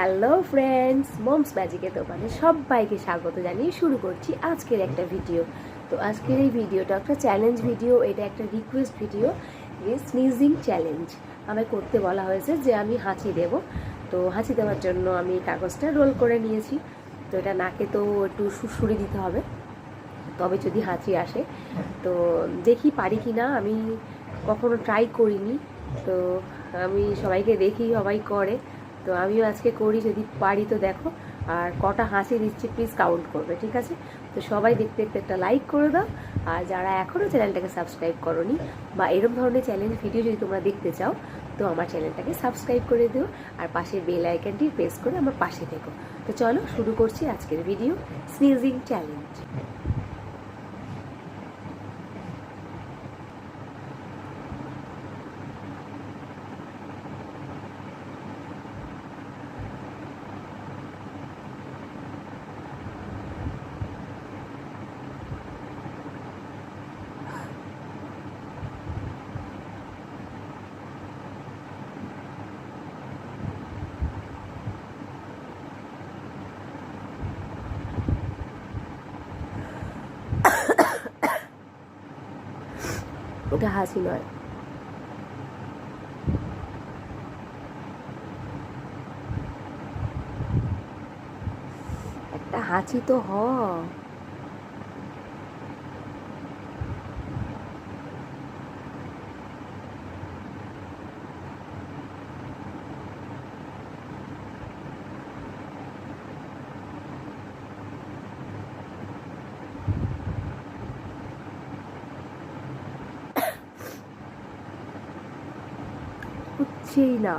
Hello friends, moms ম্যাজিকের দোকানে সবাইকে স্বাগত জানিয়ে শুরু করছি আজকের একটা ভিডিও। তো আজকের এই ভিডিওটা একটা চ্যালেঞ্জ ভিডিও, এটা একটা রিকোয়েস্ট ভিডিও। স্নিজিং চ্যালেঞ্জ আমায় করতে বলা হয়েছে যে আমি হাঁচি দেব। তো হাঁচি দেওয়ার জন্য আমি কাগজটা রোল করে নিয়েছি। তো এটা নাকে তো একটু সুড়সুড়ি দিতে হবে, তবে যদি হাঁচি আসে। তো দেখি পারি কি না, আমি কখনো ট্রাই করিনি। তো আমি সবাইকে দেখি সবাই করে, তো আমিও আজকে করি, যদি পারি তো দেখো। আর কটা হাসি দিচ্ছি প্লিজ কাউন্ট করবে, ঠিক আছে? তো সবাই দেখতে দেখতে একটা লাইক করে দাও। আর যারা এখনও চ্যানেলটাকে সাবস্ক্রাইব করোনি বা এরকম ধরনের চ্যালেঞ্জ ভিডিও যদি তোমরা দেখতে চাও, তো আমার চ্যানেলটাকে সাবস্ক্রাইব করে দিও আর পাশের বেল আইকনটি প্রেস করে আমার পাশে থেকো। তো চলো শুরু করছি আজকের ভিডিও, স্নিজিং চ্যালেঞ্জ। ওটা হাসি নয়, একটা হাঁচি তো হ। হচ্ছেই না,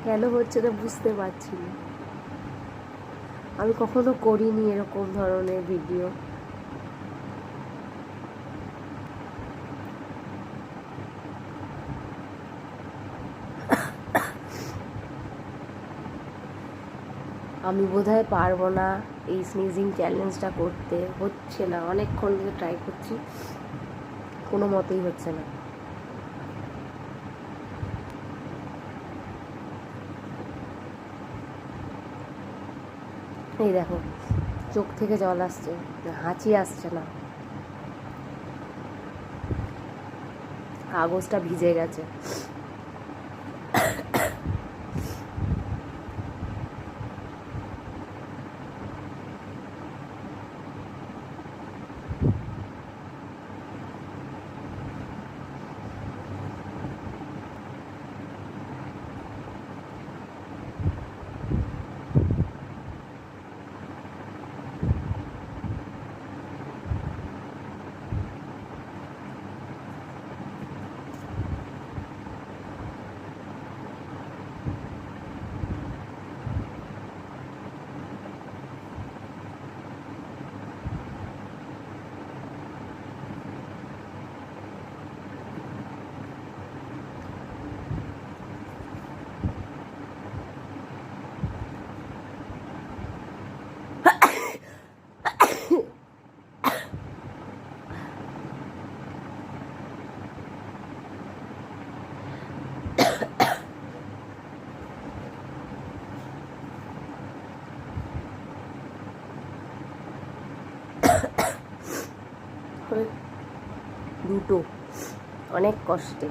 কেন হচ্ছে না বুঝতে পারছি না। আমি কখনো করিনি এরকম ধরনের ভিডিও। আমি বোধহয় পারবো না এই স্নিজিং চ্যালেঞ্জটা করতে। হচ্ছে না, অনেকক্ষণ ধরে ট্রাই করছি, কোনো মতেই হচ্ছে না। এই দেখো, চোখ থেকে জল আসছে, হাঁচি আসছে না, কাগজটা ভিজে গেছে। দুটো, অনেক কষ্টে।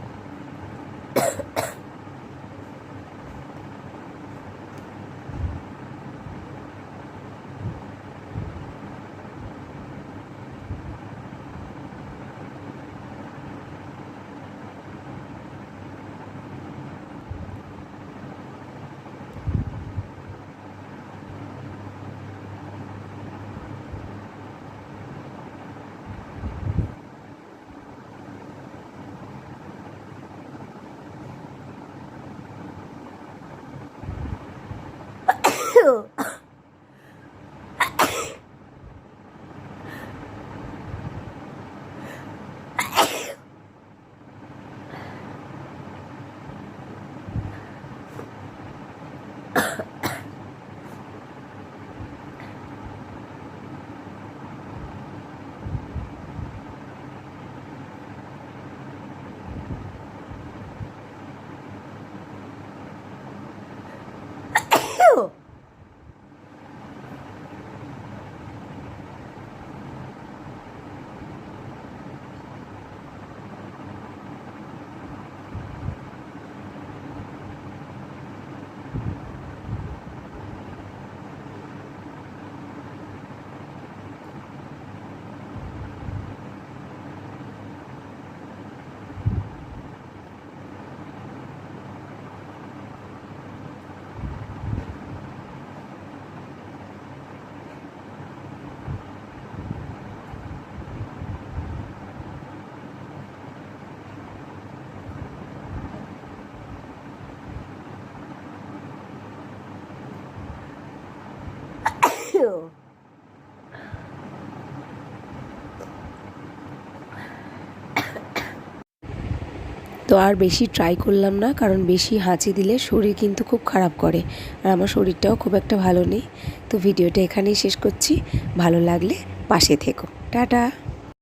তো আর বেশি ট্রাই করলাম না, কারণ বেশি হাঁচি দিলে শরীর কিন্তু খুব খারাপ করে, আর আমার শরীরটাও খুব একটা ভালো নেই। তো ভিডিওটা এখানেই শেষ করছি। ভালো লাগলে পাশে থেকো। টাটা।